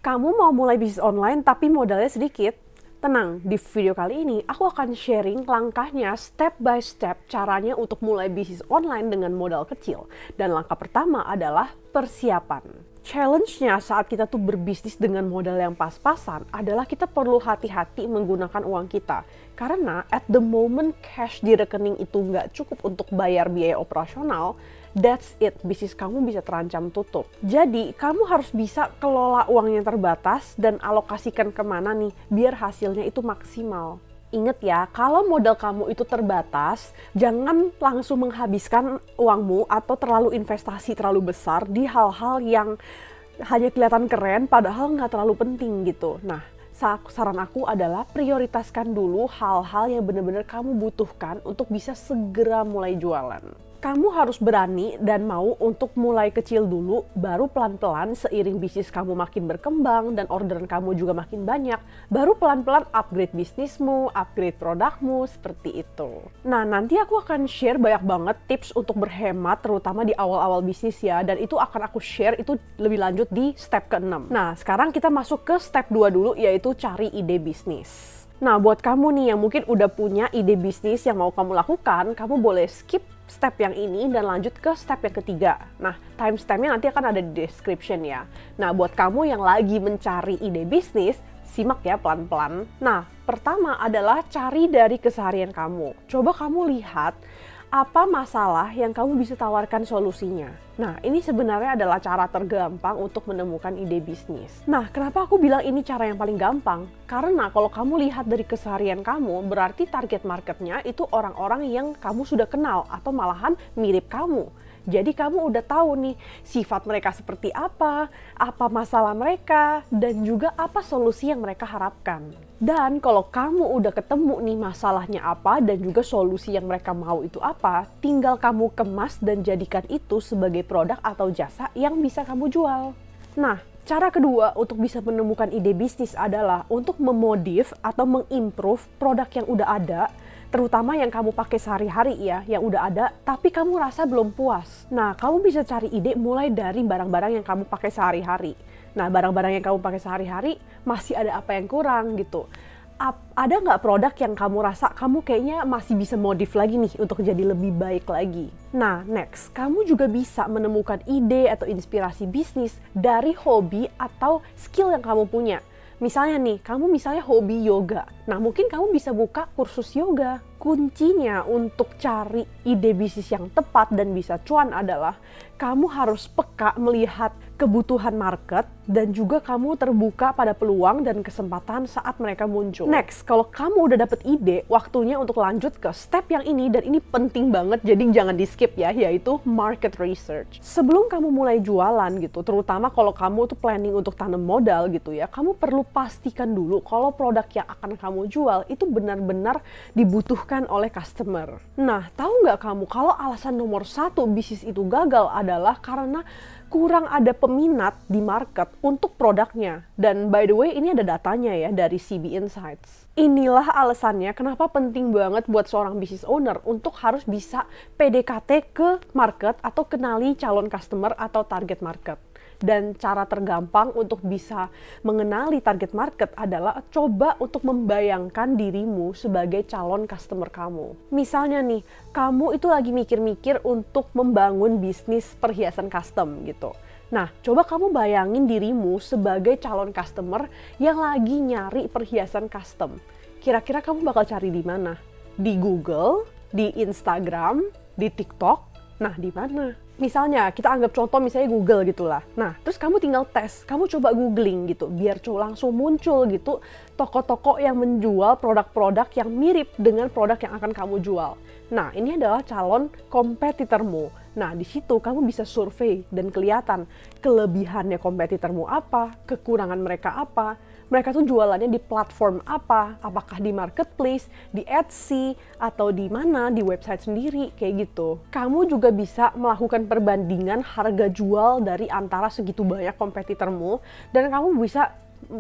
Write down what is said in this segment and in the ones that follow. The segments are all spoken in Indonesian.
Kamu mau mulai bisnis online tapi modalnya sedikit? Tenang, di video kali ini aku akan sharing langkahnya step by step caranya untuk mulai bisnis online dengan modal kecil. Dan langkah pertama adalah persiapan. Challenge-nya saat kita tuh berbisnis dengan modal yang pas-pasan adalah kita perlu hati-hati menggunakan uang kita. Karena at the moment cash di rekening itu nggak cukup untuk bayar biaya operasional, that's it, bisnis kamu bisa terancam tutup. Jadi, kamu harus bisa kelola uang yang terbatas dan alokasikan kemana nih, biar hasilnya itu maksimal. Ingat ya, kalau modal kamu itu terbatas, jangan langsung menghabiskan uangmu atau terlalu investasi terlalu besar di hal-hal yang hanya kelihatan keren, padahal nggak terlalu penting gitu. Nah, saran aku adalah prioritaskan dulu hal-hal yang benar-benar kamu butuhkan untuk bisa segera mulai jualan. Kamu harus berani dan mau untuk mulai kecil dulu, baru pelan-pelan seiring bisnis kamu makin berkembang dan orderan kamu juga makin banyak, baru pelan-pelan upgrade bisnismu, upgrade produkmu, seperti itu. Nah, nanti aku akan share banyak banget tips untuk berhemat, terutama di awal-awal bisnis ya, dan itu akan aku share itu lebih lanjut di step ke-6. Nah, sekarang kita masuk ke step 2 dulu, yaitu cari ide bisnis. Nah, buat kamu nih yang mungkin udah punya ide bisnis yang mau kamu lakukan, kamu boleh skip step yang ini dan lanjut ke step yang ketiga. Nah, timestampnya nanti akan ada di description ya. Nah, buat kamu yang lagi mencari ide bisnis, simak ya pelan-pelan. Nah, pertama adalah cari dari keseharian kamu. Coba kamu lihat apa masalah yang kamu bisa tawarkan solusinya. Nah, ini sebenarnya adalah cara tergampang untuk menemukan ide bisnis. Nah, kenapa aku bilang ini cara yang paling gampang? Karena kalau kamu lihat dari keseharian kamu, berarti target marketnya itu orang-orang yang kamu sudah kenal atau malahan mirip kamu. Jadi kamu udah tahu nih sifat mereka seperti apa masalah mereka, dan juga apa solusi yang mereka harapkan. Dan kalau kamu udah ketemu nih masalahnya apa dan juga solusi yang mereka mau itu apa, tinggal kamu kemas dan jadikan itu sebagai produk atau jasa yang bisa kamu jual. Nah, cara kedua untuk bisa menemukan ide bisnis adalah untuk memodif atau mengimprove produk yang udah ada, terutama yang kamu pakai sehari-hari ya, yang udah ada, tapi kamu rasa belum puas. Nah, kamu bisa cari ide mulai dari barang-barang yang kamu pakai sehari-hari. Nah, barang-barang yang kamu pakai sehari-hari, masih ada apa yang kurang gitu. Ada nggak produk yang kamu rasa kamu kayaknya masih bisa modif lagi nih untuk jadi lebih baik lagi? Nah, next, kamu juga bisa menemukan ide atau inspirasi bisnis dari hobi atau skill yang kamu punya. Misalnya nih, kamu misalnya hobi yoga. Nah, mungkin kamu bisa buka kursus yoga. Kuncinya untuk cari ide bisnis yang tepat dan bisa cuan adalah kamu harus peka melihat kebutuhan market dan juga kamu terbuka pada peluang dan kesempatan saat mereka muncul. Next, kalau kamu udah dapet ide, waktunya untuk lanjut ke step yang ini, dan ini penting banget, jadi jangan di skip ya, yaitu market research. Sebelum kamu mulai jualan gitu, terutama kalau kamu tuh planning untuk tanam modal gitu ya, kamu perlu pastikan dulu kalau produk yang akan kamu jual itu benar-benar dibutuhkan oleh customer. Nah, tahu nggak kamu kalau alasan nomor 1 bisnis itu gagal adalah karena kurang ada peminat di market untuk produknya. Dan by the way, ini ada datanya ya dari CB Insights. Inilah alasannya kenapa penting banget buat seorang business owner untuk harus bisa PDKT ke market atau kenali calon customer atau target market. Dan cara tergampang untuk bisa mengenali target market adalah coba untuk membayangkan dirimu sebagai calon customer kamu. Misalnya nih, kamu itu lagi mikir-mikir untuk membangun bisnis perhiasan custom gitu. Nah, coba kamu bayangin dirimu sebagai calon customer yang lagi nyari perhiasan custom. Kira-kira kamu bakal cari di mana? Di Google, di Instagram, di TikTok? Nah, di mana? Misalnya, kita anggap contoh misalnya Google gitulah. Nah, terus kamu tinggal tes, kamu coba googling gitu, biar langsung muncul gitu toko-toko yang menjual produk-produk yang mirip dengan produk yang akan kamu jual. Nah, ini adalah calon kompetitormu. Nah, di situ kamu bisa survei dan kelihatan kelebihannya kompetitormu apa, kekurangan mereka apa. Mereka tuh jualannya di platform apa, apakah di marketplace, di Etsy, atau di mana, di website sendiri, kayak gitu. Kamu juga bisa melakukan perbandingan harga jual dari antara segitu banyak kompetitormu, dan kamu bisa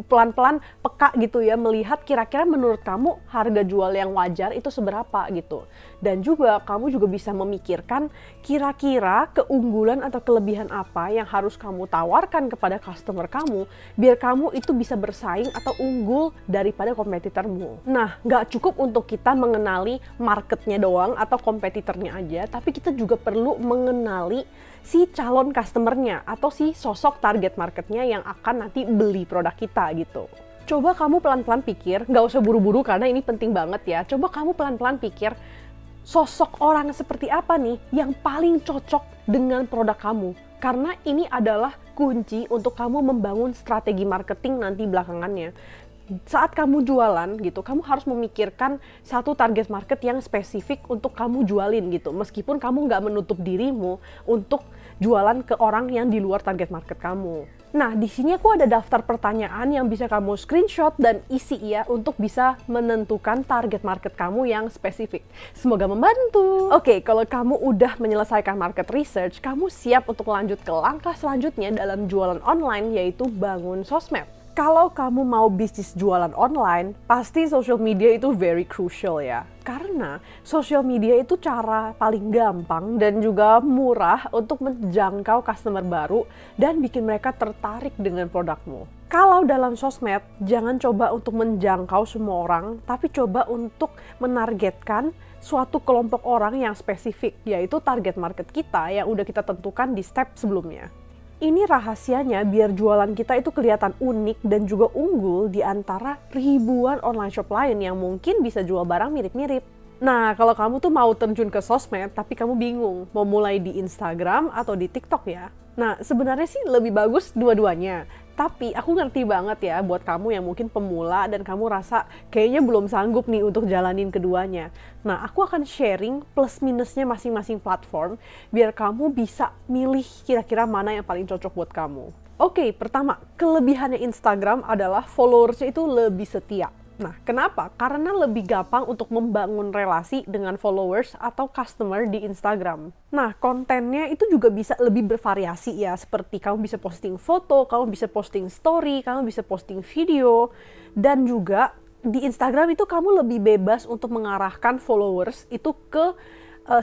pelan-pelan peka gitu ya, melihat kira-kira menurut kamu harga jual yang wajar itu seberapa gitu. Dan juga kamu juga bisa memikirkan kira-kira keunggulan atau kelebihan apa yang harus kamu tawarkan kepada customer kamu biar kamu itu bisa bersaing atau unggul daripada kompetitormu. Nah, nggak cukup untuk kita mengenali marketnya doang atau kompetitornya aja, tapi kita juga perlu mengenali si calon customernya atau si sosok target marketnya yang akan nanti beli produk kita gitu. Coba kamu pelan-pelan pikir, nggak usah buru-buru karena ini penting banget ya. Coba kamu pelan-pelan pikir, sosok orang seperti apa nih yang paling cocok dengan produk kamu. Karena ini adalah kunci untuk kamu membangun strategi marketing nanti belakangannya. Saat kamu jualan gitu, kamu harus memikirkan satu target market yang spesifik untuk kamu jualin gitu. Meskipun kamu nggak menutup dirimu untuk jualan ke orang yang di luar target market kamu. Nah, di sini aku ada daftar pertanyaan yang bisa kamu screenshot dan isi ya untuk bisa menentukan target market kamu yang spesifik. Semoga membantu. Oke, kalau kamu udah menyelesaikan market research, kamu siap untuk lanjut ke langkah selanjutnya dalam jualan online, yaitu bangun sosmed. Kalau kamu mau bisnis jualan online, pasti social media itu very crucial ya. Karena social media itu cara paling gampang dan juga murah untuk menjangkau customer baru dan bikin mereka tertarik dengan produkmu. Kalau dalam sosmed, jangan coba untuk menjangkau semua orang, tapi coba untuk menargetkan suatu kelompok orang yang spesifik, yaitu target market kita yang udah kita tentukan di step sebelumnya. Ini rahasianya biar jualan kita itu kelihatan unik dan juga unggul di antara ribuan online shop lain yang mungkin bisa jual barang mirip-mirip. Nah, kalau kamu tuh mau terjun ke sosmed tapi kamu bingung mau mulai di Instagram atau di TikTok ya. Nah, sebenarnya sih lebih bagus dua-duanya. Tapi aku ngerti banget ya buat kamu yang mungkin pemula dan kamu rasa kayaknya belum sanggup nih untuk jalanin keduanya. Nah, aku akan sharing plus minusnya masing-masing platform biar kamu bisa milih kira-kira mana yang paling cocok buat kamu. Oke, pertama, kelebihannya Instagram adalah followersnya itu lebih setia. Nah, kenapa? Karena lebih gampang untuk membangun relasi dengan followers atau customer di Instagram. Nah, kontennya itu juga bisa lebih bervariasi ya, seperti kamu bisa posting foto, kamu bisa posting story, kamu bisa posting video, dan juga di Instagram itu kamu lebih bebas untuk mengarahkan followers itu ke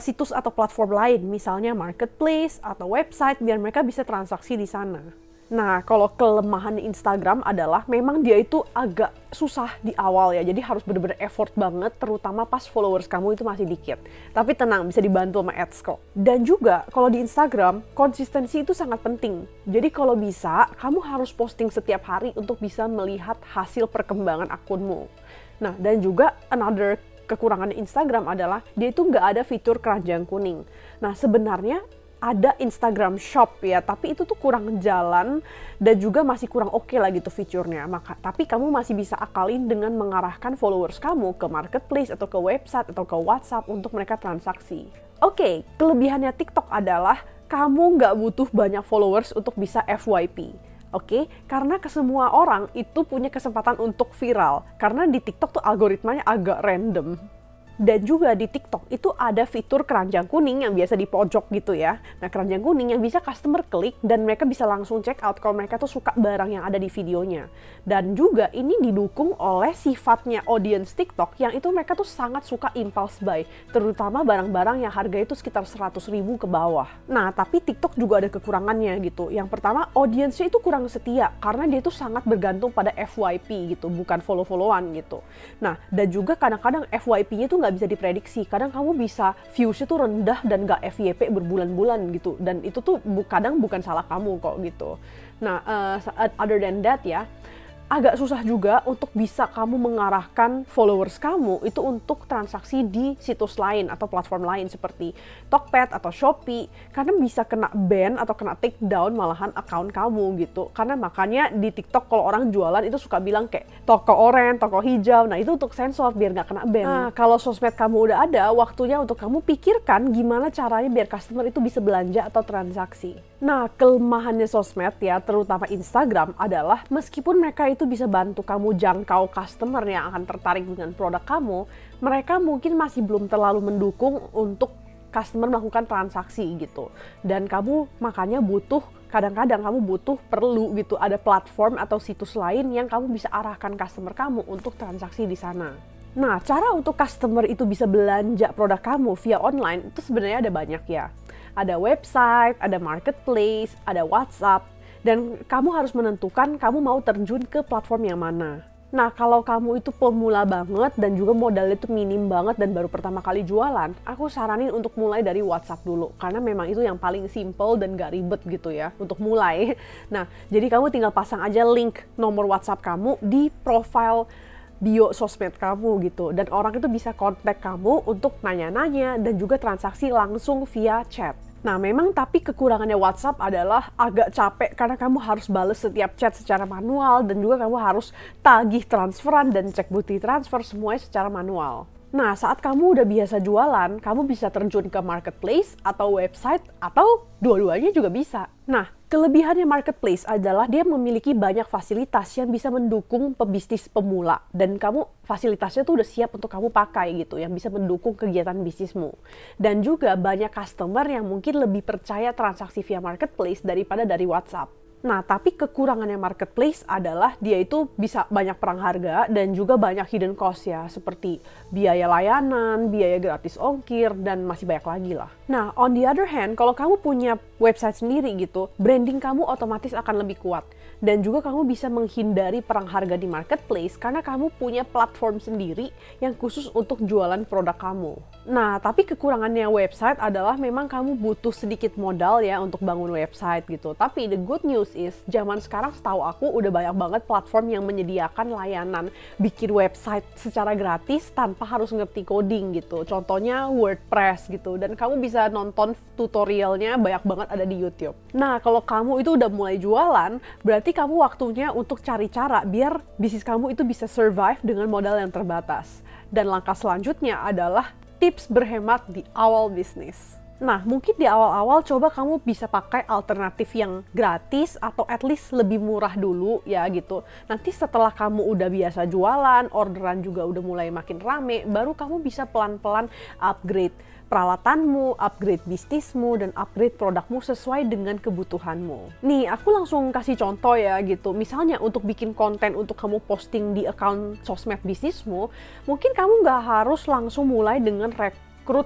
situs atau platform lain, misalnya marketplace atau website, biar mereka bisa transaksi di sana. Nah, kalau kelemahan Instagram adalah memang dia itu agak susah di awal ya, jadi harus bener-bener effort banget, terutama pas followers kamu itu masih dikit. Tapi tenang, bisa dibantu sama ads kok. Dan juga kalau di Instagram, konsistensi itu sangat penting. Jadi kalau bisa, kamu harus posting setiap hari untuk bisa melihat hasil perkembangan akunmu. Nah, dan juga another kekurangan Instagram adalah dia itu nggak ada fitur keranjang kuning. Nah, sebenarnya ada Instagram Shop ya, tapi itu tuh kurang jalan dan juga masih kurang oke lah gitu fiturnya. Tapi kamu masih bisa akalin dengan mengarahkan followers kamu ke marketplace atau ke website atau ke WhatsApp untuk mereka transaksi. Oke, kelebihannya TikTok adalah kamu nggak butuh banyak followers untuk bisa FYP. Oke, karena semua orang itu punya kesempatan untuk viral. Karena di TikTok tuh algoritmanya agak random. Dan juga di TikTok itu ada fitur keranjang kuning yang biasa di pojok gitu ya. Nah, keranjang kuning yang bisa customer klik dan mereka bisa langsung check out kalau mereka tuh suka barang yang ada di videonya. Dan juga ini didukung oleh sifatnya audience TikTok yang itu mereka tuh sangat suka impulse buy. Terutama barang-barang yang harga itu sekitar 100.000 ke bawah. Nah, tapi TikTok juga ada kekurangannya gitu. Yang pertama, audiensnya itu kurang setia karena dia tuh sangat bergantung pada FYP gitu, bukan follow-followan gitu. Nah, dan juga kadang-kadang FYP-nya tuh nggak bisa diprediksi. Kadang kamu bisa viewsnya tuh rendah dan nggak FYP berbulan-bulan gitu. Dan itu tuh kadang bukan salah kamu kok gitu. Nah, other than that ya, agak susah juga untuk bisa kamu mengarahkan followers kamu itu untuk transaksi di situs lain atau platform lain seperti Tokped atau Shopee, karena bisa kena ban atau kena take down malahan account kamu gitu. Karena makanya di TikTok kalau orang jualan itu suka bilang kayak toko oranye, toko hijau, nah itu untuk sensor biar nggak kena ban. Nah, kalau sosmed kamu udah ada, waktunya untuk kamu pikirkan gimana caranya biar customer itu bisa belanja atau transaksi. Nah, kelemahannya sosmed ya, terutama Instagram adalah meskipun mereka itu bisa bantu kamu jangkau customer yang akan tertarik dengan produk kamu, mereka mungkin masih belum terlalu mendukung untuk customer melakukan transaksi gitu. Dan kamu makanya butuh kadang-kadang kamu perlu gitu ada platform atau situs lain yang kamu bisa arahkan customer kamu untuk transaksi di sana. Nah, cara untuk customer itu bisa belanja produk kamu via online itu sebenarnya ada banyak ya. Ada website, ada marketplace, ada WhatsApp, dan kamu harus menentukan kamu mau terjun ke platform yang mana. Nah, kalau kamu itu pemula banget dan juga modalnya itu minim banget dan baru pertama kali jualan, aku saranin untuk mulai dari WhatsApp dulu. Karena memang itu yang paling simple dan gak ribet gitu ya untuk mulai. Nah, jadi kamu tinggal pasang aja link nomor WhatsApp kamu di profile bio sosmed kamu gitu. Dan orang itu bisa kontak kamu untuk nanya-nanya dan juga transaksi langsung via chat. Nah, memang tapi kekurangannya WhatsApp adalah agak capek karena kamu harus bales setiap chat secara manual dan juga kamu harus tagih transferan dan cek bukti transfer semuanya secara manual. Nah, saat kamu udah biasa jualan, kamu bisa terjun ke marketplace atau website atau dua-duanya juga bisa. Nah, kelebihannya marketplace adalah dia memiliki banyak fasilitas yang bisa mendukung pebisnis pemula dan kamu fasilitasnya tuh udah siap untuk kamu pakai gitu, yang bisa mendukung kegiatan bisnismu. Dan juga banyak customer yang mungkin lebih percaya transaksi via marketplace daripada dari WhatsApp. Nah, tapi kekurangannya marketplace adalah dia itu bisa banyak perang harga dan juga banyak hidden cost ya, seperti biaya layanan, biaya gratis ongkir, dan masih banyak lagi lah. Nah, on the other hand, kalau kamu punya website sendiri gitu, branding kamu otomatis akan lebih kuat. Dan juga kamu bisa menghindari perang harga di marketplace karena kamu punya platform sendiri yang khusus untuk jualan produk kamu. Nah, tapi kekurangannya website adalah memang kamu butuh sedikit modal ya untuk bangun website gitu. Tapi the good news is, zaman sekarang setahu aku udah banyak banget platform yang menyediakan layanan bikin website secara gratis tanpa harus ngerti coding gitu. Contohnya WordPress gitu. Dan kamu bisa nonton tutorialnya banyak banget ada di YouTube. Nah, kalau kamu itu udah mulai jualan, berarti kamu waktunya untuk cari cara biar bisnis kamu itu bisa survive dengan modal yang terbatas. Dan langkah selanjutnya adalah tips berhemat di awal bisnis. Nah, mungkin di awal-awal coba kamu bisa pakai alternatif yang gratis atau at least lebih murah dulu ya gitu. Nanti setelah kamu udah biasa jualan, orderan juga udah mulai makin rame, baru kamu bisa pelan-pelan upgrade peralatanmu, upgrade bisnismu, dan upgrade produkmu sesuai dengan kebutuhanmu. Nih, aku langsung kasih contoh ya gitu. Misalnya untuk bikin konten untuk kamu posting di account sosmed bisnismu, mungkin kamu nggak harus langsung mulai dengan rekrut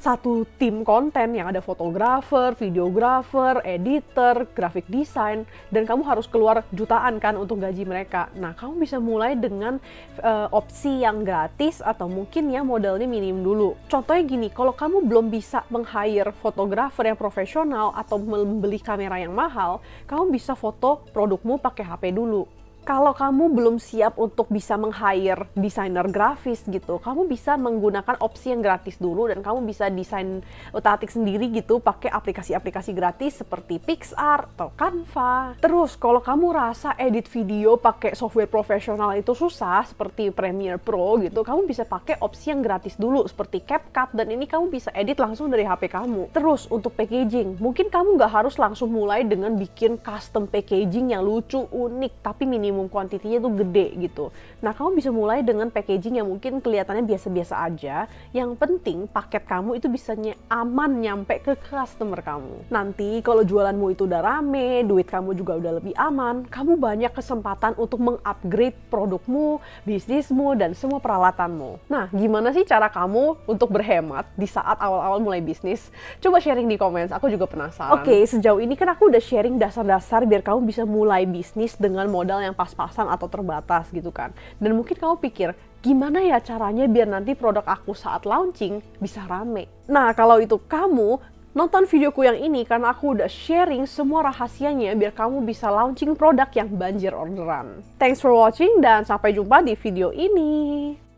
satu tim konten yang ada fotografer, videografer, editor, graphic design, dan kamu harus keluar jutaan kan untuk gaji mereka. Nah, kamu bisa mulai dengan opsi yang gratis atau mungkin ya modalnya minim dulu. Contohnya gini, kalau kamu belum bisa meng-hire fotografer yang profesional atau membeli kamera yang mahal, kamu bisa foto produkmu pakai HP dulu. Kalau kamu belum siap untuk bisa meng-hire desainer grafis gitu, kamu bisa menggunakan opsi yang gratis dulu dan kamu bisa desain otak-atik sendiri gitu pakai aplikasi-aplikasi gratis seperti PicsArt atau Canva. Terus kalau kamu rasa edit video pakai software profesional itu susah seperti Premiere Pro gitu, kamu bisa pakai opsi yang gratis dulu seperti CapCut dan ini kamu bisa edit langsung dari HP kamu. Terus untuk packaging, mungkin kamu nggak harus langsung mulai dengan bikin custom packaging yang lucu, unik, tapi minimum kuantitinya tuh gede gitu. Nah, kamu bisa mulai dengan packaging yang mungkin kelihatannya biasa-biasa aja. Yang penting paket kamu itu bisa aman nyampe ke customer kamu. Nanti kalau jualanmu itu udah rame, duit kamu juga udah lebih aman, kamu banyak kesempatan untuk mengupgrade produkmu, bisnismu, dan semua peralatanmu. Nah, gimana sih cara kamu untuk berhemat di saat awal-awal mulai bisnis? Coba sharing di komen, aku juga penasaran. Oke, sejauh ini kan aku udah sharing dasar-dasar biar kamu bisa mulai bisnis dengan modal yang pas-pasan atau terbatas gitu kan. Dan mungkin kamu pikir, gimana ya caranya biar nanti produk aku saat launching bisa rame? Nah, kalau itu kamu, nonton videoku yang ini karena aku udah sharing semua rahasianya biar kamu bisa launching produk yang banjir orderan. Thanks for watching dan sampai jumpa di video ini.